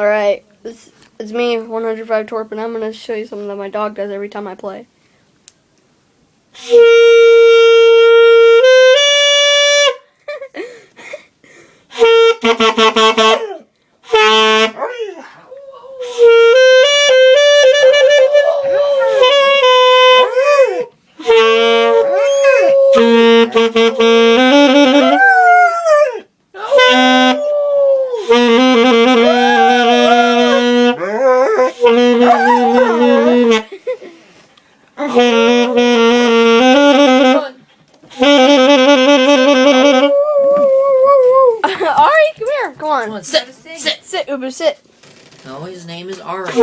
Alright, it's me, 105 Torp, and I'm going to show you something that my dog does every time I play. Ari, come here. Come on. Sit, Uber, sit. No, his name is Ari. What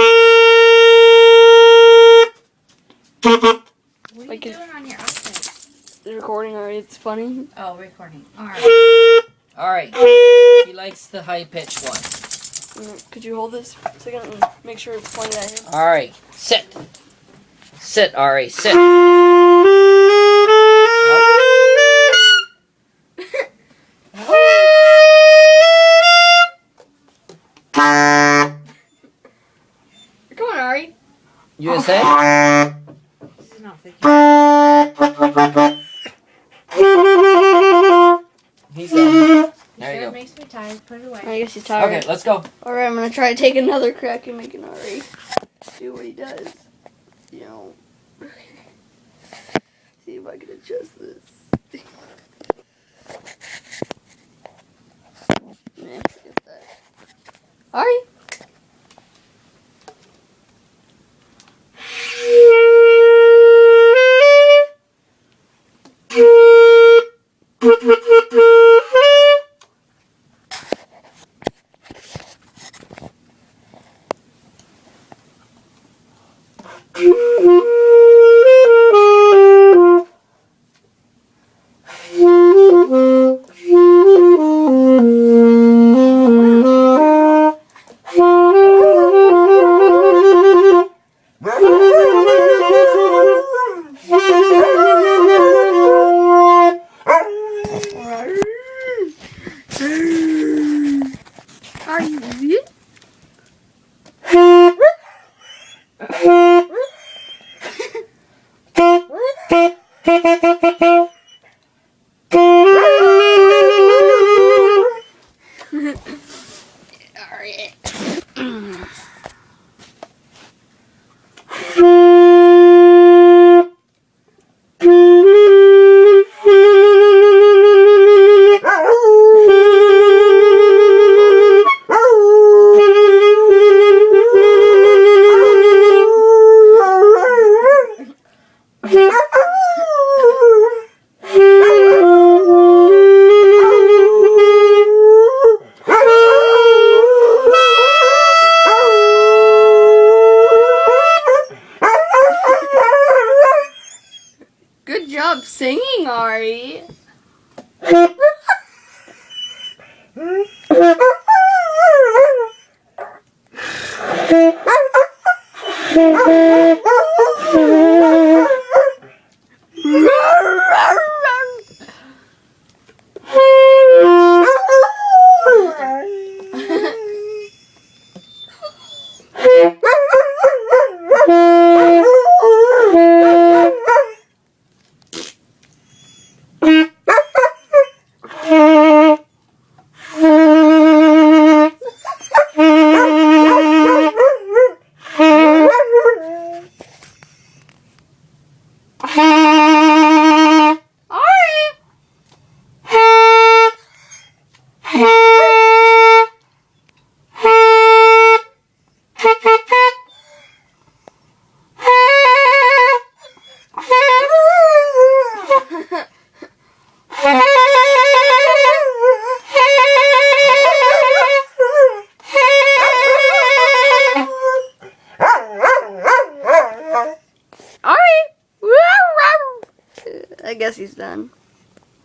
are you doing on your outfit? The recording, Ari. It's funny. Oh, recording. Alright. Alright. He likes the high-pitched one. Could you hold this a second and make sure it's pointed at him? Alright. Sit. Sit, Ari. Sit. Come on, Ari. You gonna say? This is not thinking. He's done. There you It go. makes me tired. Put it away. I guess he's tired. Okay, let's go. Alright, I'm gonna try to take another crack and make an Ari do what he does. You know. See if I can adjust this. Man, forget that. Ari! Good job singing, Ari. I guess he's done.